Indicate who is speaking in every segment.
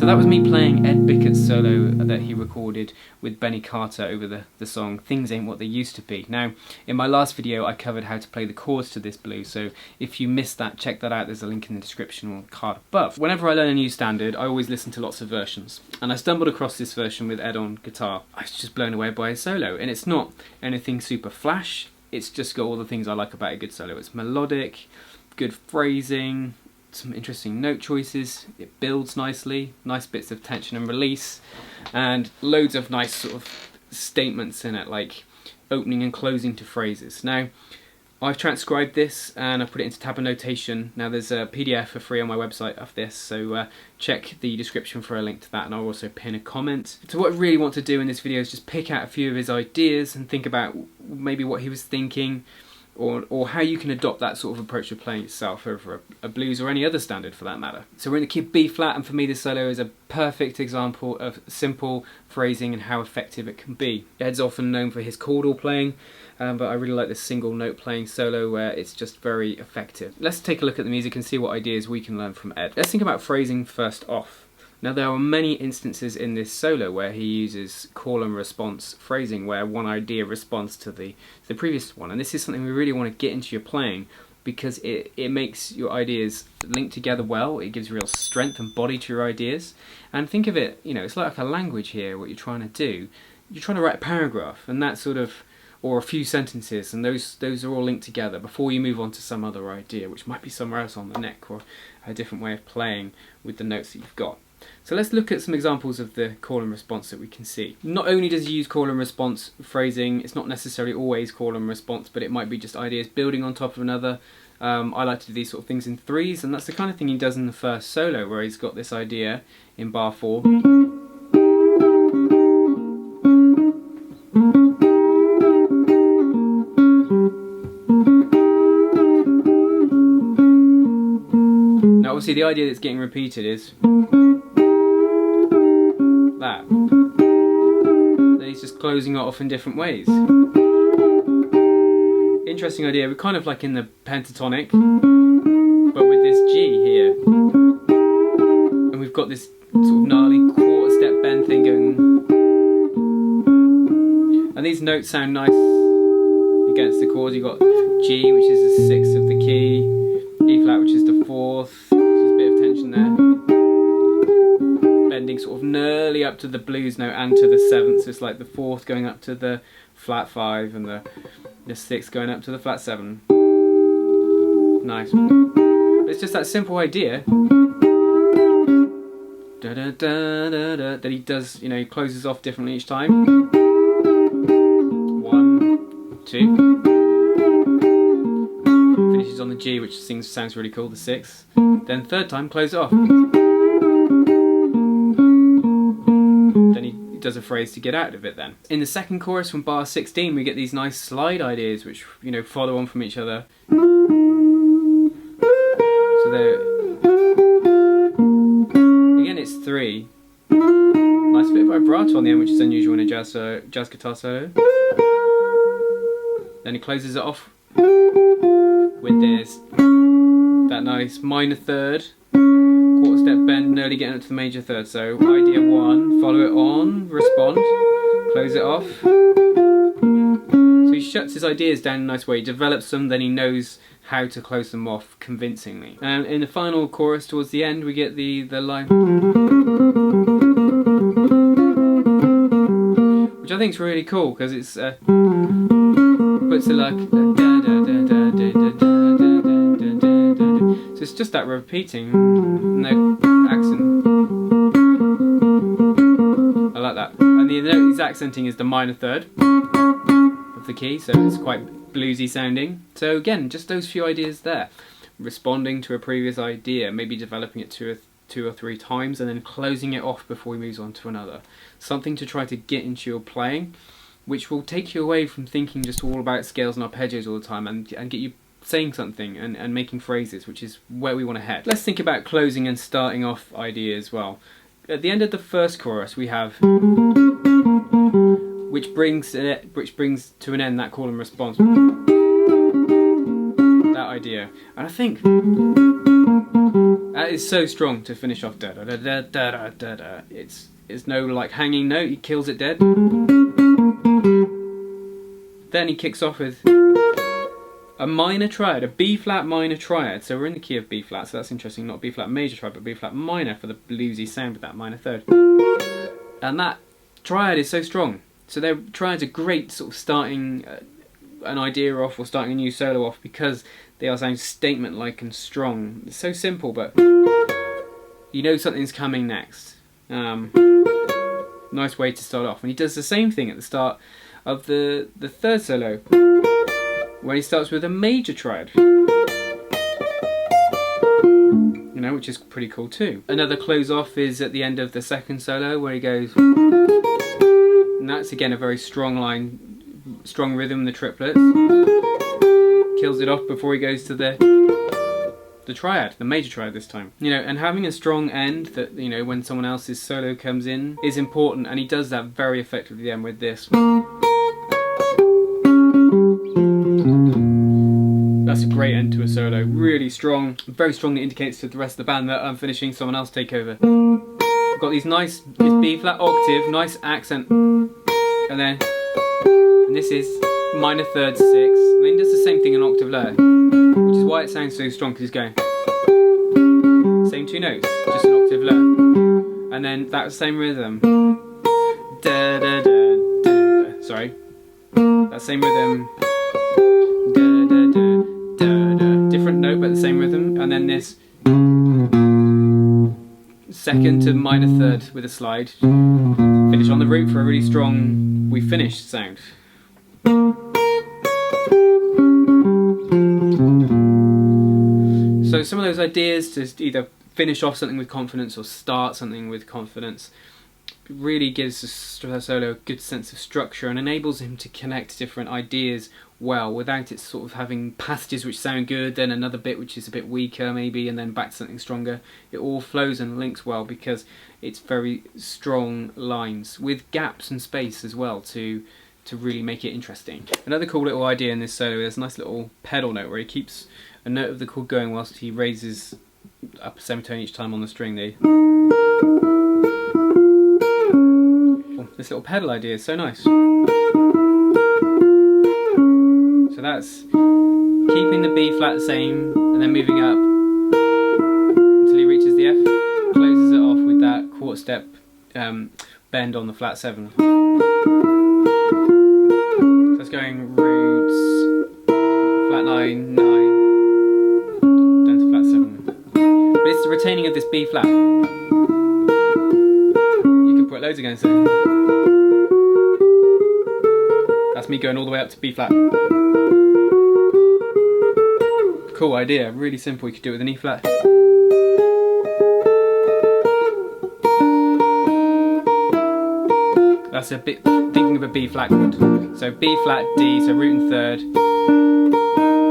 Speaker 1: That was me playing Ed Bickert's solo that he recorded with Benny Carter over the song Things Ain't What They Used to Be. Now, in my last video I covered how to play the chords to this blues, so if you missed that, check that out. There's a link in the description or card above. Whenever I learn a new standard, I always listen to lots of versions, and I stumbled across this version with Ed on guitar. I was just blown away by his solo, and it's not anything super flash, it's just got all the things I like about a good solo. It's melodic, good phrasing, some interesting note choices, it builds nicely, nice bits of tension and release, and loads of nice sort of statements in it, like opening and closing to phrases. Now, I've transcribed this and I've put it into tab notation. Now there's a PDF for free on my website of this, so check the description for a link to that, and I'll also pin a comment. So what I really want to do in this video is just pick out a few of his ideas and think about maybe what he was thinking, or how you can adopt that sort of approach to playing yourself over a blues or any other standard for that matter. So we're in the key B flat, and for me this solo is a perfect example of simple phrasing and how effective it can be. Ed's often known for his chordal playing, but I really like this single note playing solo where it's just very effective. Let's take a look at the music and see what ideas we can learn from Ed. Let's think about phrasing first off. Now there are many instances in this solo where he uses call and response phrasing, where one idea responds to the previous one, and this is something we really want to get into your playing because it makes your ideas link together well. It gives real strength and body to your ideas, and think of it, you know, it's like a language here. What you're trying to do, you're trying to write a paragraph, and that sort of, or a few sentences, and those are all linked together before you move on to some other idea, which might be somewhere else on the neck, or a different way of playing with the notes that you've got. So let's look at some examples of the call and response that we can see. Not only does he use call and response phrasing, it's not necessarily always call and response, but it might be just ideas building on top of another. I like to do these sort of things in threes, and that's the kind of thing he does in the first solo, where he's got this idea in bar 4. Now obviously the idea that's getting repeated is that. Then he's just closing it off in different ways. Interesting idea. We're kind of like in the pentatonic, but with this G here. And we've got this sort of gnarly quarter step bend thing going. And these notes sound nice against the chords. You've got G, which is the 6th of the key, E flat, which is the 4th. So there's a bit of tension there. Bending sort of nearly up to the blues note and to the 7th, so it's like the 4th going up to the flat 5 and the 6th going up to the flat 7. Nice. It's just that simple idea da, da, da, da, da, that he does, you know, he closes off differently each time. 1, 2. Finishes on the G, which sounds really cool, the 6th. Then third time, close it off. Then he does a phrase to get out of it then. In the second chorus from bar 16 we get these nice slide ideas which, you know, follow on from each other. So they're, again it's 3. Nice bit of vibrato on the end, which is unusual in a jazz guitar solo. Then he closes it off with this, that nice minor third, quarter step bend, nearly getting up to the major third. So idea 1, follow it on, respond, close it off. So he shuts his ideas down in a nice way, he develops them, then he knows how to close them off convincingly. And in the final chorus towards the end we get the line, which I think is really cool because it's puts it like so it's just that repeating, no accent. I like that. And the note he's accenting is the minor third of the key, so it's quite bluesy sounding. So again, just those few ideas there. Responding to a previous idea, maybe developing it two or three times and then closing it off before he moves on to another. Something to try to get into your playing, which will take you away from thinking just all about scales and arpeggios all the time and get you saying something and making phrases, which is where we want to head. Let's think about closing and starting off ideas well. At the end of the first chorus we have which brings to an end that call and response. That idea. And I think that is so strong to finish off da da da da da da da da. It's no like hanging note, he kills it dead. Then he kicks off with a minor triad, a B flat minor triad. So we're in the key of B flat, so that's interesting. Not B flat major triad, but B flat minor for the bluesy sound of that minor third. And that triad is so strong. So their triads are great sort of starting an idea off or starting a new solo off because they are sound statement-like and strong. It's so simple, but you know something's coming next. Nice way to start off. And he does the same thing at the start of the third solo, where he starts with a major triad. You know, which is pretty cool too. Another close off is at the end of the second solo where he goes, and that's again a very strong line, strong rhythm, the triplets. Kills it off before he goes to the triad, the major triad this time. You know, and having a strong end that, you know, when someone else's solo comes in is important, and he does that very effectively then with this. That's a great end to a solo, really strong, very strongly indicates to the rest of the band that I'm finishing, someone else take over. I've got these nice, this B flat octave, nice accent, and then, and this is minor third 6, and then he does the same thing an octave lower, which is why it sounds so strong, because he's going, same two notes, just an octave lower, and then that same rhythm, da da da da, sorry, that same rhythm, da da da da da, different note but the same rhythm, and then this second to minor third with a slide, finish on the root for a really strong we finished sound. So some of those ideas to either finish off something with confidence or start something with confidence really gives the solo a good sense of structure and enables him to connect different ideas well without it sort of having passages which sound good, then another bit which is a bit weaker maybe, and then back to something stronger. It all flows and links well because it's very strong lines with gaps and space as well to really make it interesting. Another cool little idea in this solo is a nice little pedal note where he keeps a note of the chord going whilst he raises up a semitone each time on the string. This little pedal idea is so nice. So that's keeping the B flat the same and then moving up until he reaches the F, closes it off with that quarter step bend on the flat 7. So it's going roots, flat 9, 9, down to flat 7. But it's the retaining of this B flat. You can put loads against it. That's me going all the way up to B flat. Cool idea, really simple, you could do it with an E flat. That's a bit thinking of a B flat chord. So B flat, D, so root and third,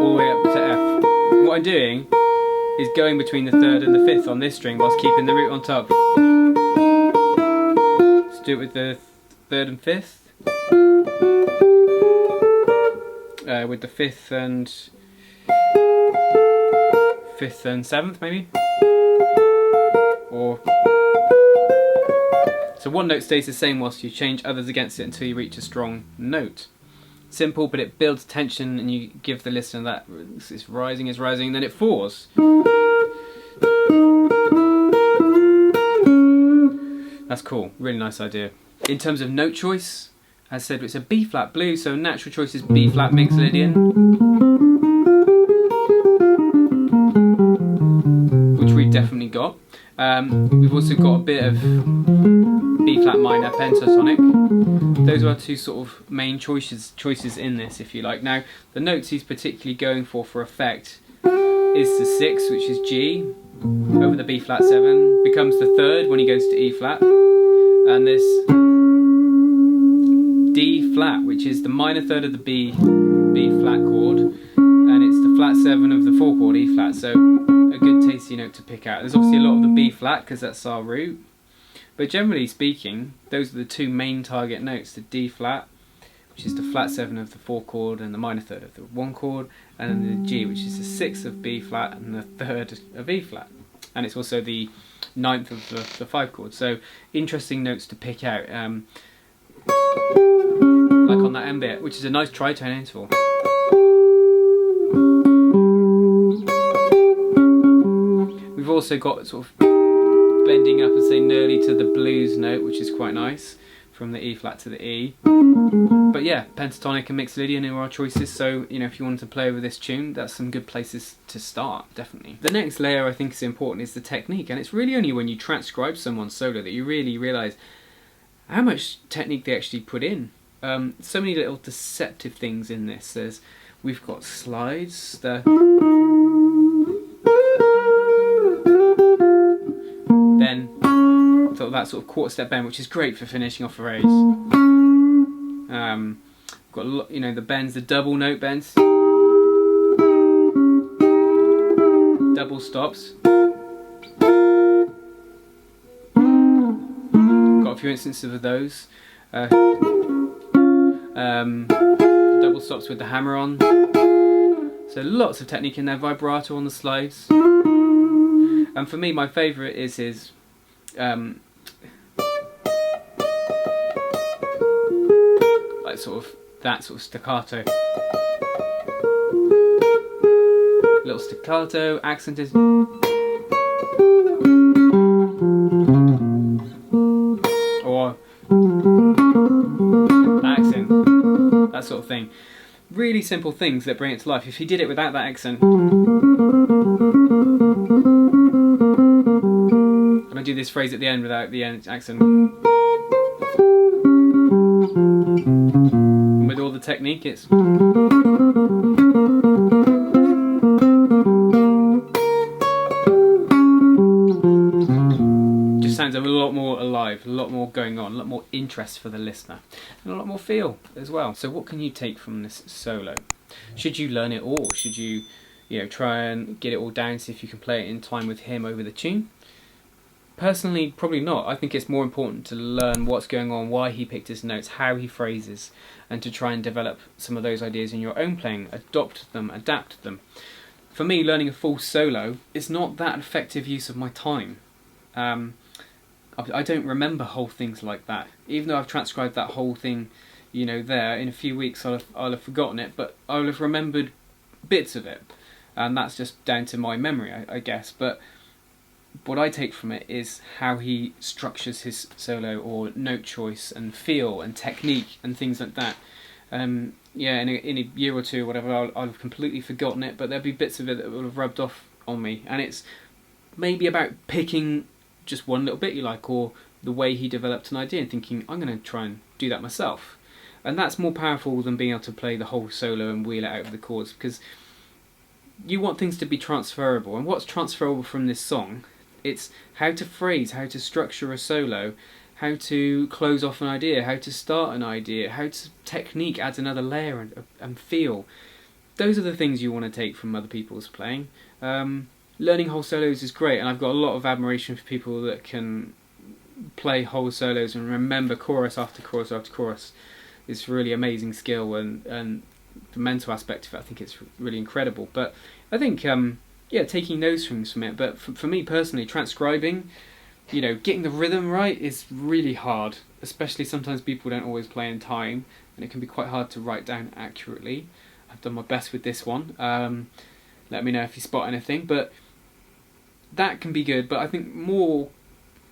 Speaker 1: all the way up to F. And what I'm doing is going between the third and the fifth on this string whilst keeping the root on top. Let's do it with the third and fifth. With the fifth and seventh maybe, or so one note stays the same whilst you change others against it until you reach a strong note. simple, but it builds tension, and you give the listener that it's rising, and then it falls. That's cool, really nice idea. In terms of note choice, as I said, it's a B flat blues, so natural choice is B flat mixed Lydian, which we've definitely got. We've also got a bit of B flat minor pentatonic. Those are our two sort of main choices in this, if you like. Now, the notes he's particularly going for effect is the 6, which is G, over the B flat 7, becomes the 3rd when he goes to E flat, and this D flat, which is the minor 3rd of the B flat chord, and it's the flat 7 of the 4 chord E flat, so a good tasty note to pick out. There's obviously a lot of the B flat because that's our root, but generally speaking, those are the two main target notes: the D flat, which is the flat 7 of the 4 chord and the minor 3rd of the 1 chord, and then the G, which is the 6th of B flat and the 3rd of E flat, and it's also the 9th of the 5 chord. So interesting notes to pick out, like on that M bit, which is a nice tritone interval. We've also got sort of bending up and say nearly to the blues note, which is quite nice, from the E flat to the E. But yeah, pentatonic and mixed Lydian are our choices, so you know, if you wanted to play with this tune, that's some good places to start, definitely. The next layer I think is important is the technique, and it's really only when you transcribe someone's solo that you really realise how much technique they actually put in. So many little deceptive things in this. We've got slides, then sort of that sort of quarter step bend, which is great for finishing off a phrase. Got a lot, you know, the bends, the double note bends, double stops. Got a few instances of those. Double stops with the hammer on. So lots of technique in there. Vibrato on the slides. And for me, my favourite is his like sort of that sort of staccato. Little staccato, accented. Or accent, that sort of thing. Really simple things that bring it to life. If he did it without that accent, and I do this phrase at the end without the accent, and with all the technique, it's sounds a lot more alive, a lot more going on, a lot more interest for the listener, and a lot more feel as well. So what can you take from this solo? Should you learn it all? Should you try and get it all down, see if you can play it in time with him over the tune? Personally, probably not. I think it's more important to learn what's going on, why he picked his notes, how he phrases, and to try and develop some of those ideas in your own playing, adopt them, adapt them. For me, learning a full solo is not that effective use of my time. I don't remember whole things like that. Even though I've transcribed that whole thing, there, in a few weeks I'll have forgotten it, but I'll have remembered bits of it. And that's just down to my memory, I guess. But what I take from it is how he structures his solo, or note choice and feel and technique and things like that. In a year or two or whatever, I'll have completely forgotten it, but there'll be bits of it that will have rubbed off on me. And it's maybe about picking just one little bit you like, or the way he developed an idea and thinking, I'm going to try and do that myself. And that's more powerful than being able to play the whole solo and wheel it out of the chords, because you want things to be transferable. And what's transferable from this song? It's how to phrase, how to structure a solo, how to close off an idea, how to start an idea, how to technique adds another layer and feel. Those are the things you want to take from other people's playing. Learning whole solos is great, and I've got a lot of admiration for people that can play whole solos and remember chorus after chorus after chorus. It's really amazing skill, and the mental aspect of it, I think it's really incredible. But I think, taking those things from it. But for me personally, transcribing, getting the rhythm right is really hard. Especially sometimes people don't always play in time. and it can be quite hard to write down accurately. I've done my best with this one. Let me know if you spot anything, but that can be good. But I think more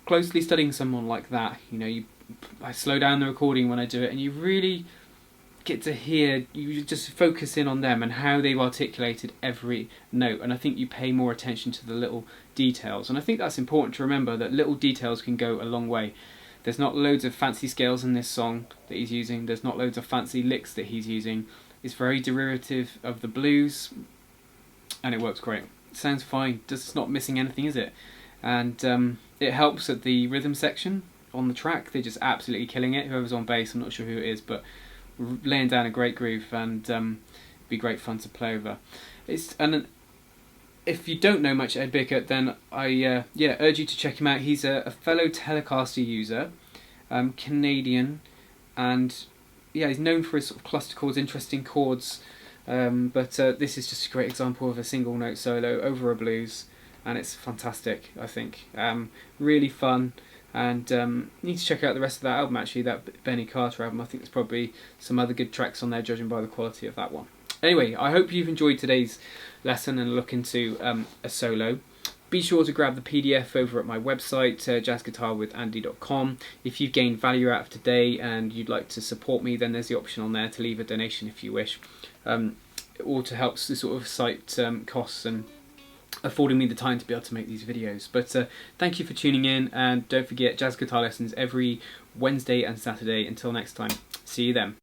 Speaker 1: closely studying someone like that, you know, I slow down the recording when I do it, and you really get to hear, you just focus in on them and how they've articulated every note, and I think you pay more attention to the little details, and I think that's important to remember, that little details can go a long way. There's not loads of fancy scales in this song that he's using, there's not loads of fancy licks that he's using. It's very derivative of the blues, and it works great. It sounds fine, it's not missing anything, is it? And it helps at the rhythm section on the track. They're just absolutely killing it. Whoever's on bass, I'm not sure who it is, but laying down a great groove, and be great fun to play over. And if you don't know much Ed Bickert, then I urge you to check him out. He's a fellow Telecaster user, Canadian, and yeah, he's known for his sort of cluster chords, interesting chords. But this is just a great example of a single note solo over a blues, and it's fantastic, I think. Really fun. And you need to check out the rest of that album, actually, that Benny Carter album. I think there's probably some other good tracks on there, judging by the quality of that one. Anyway, I hope you've enjoyed today's lesson and look into a solo. Be sure to grab the PDF over at my website, jazzguitarwithandy.com. If you've gained value out of today and you'd like to support me, then there's the option on there to leave a donation if you wish, or to help the sort of site costs and affording me the time to be able to make these videos. But thank you for tuning in, and don't forget, jazz guitar lessons every Wednesday and Saturday. Until next time, see you then.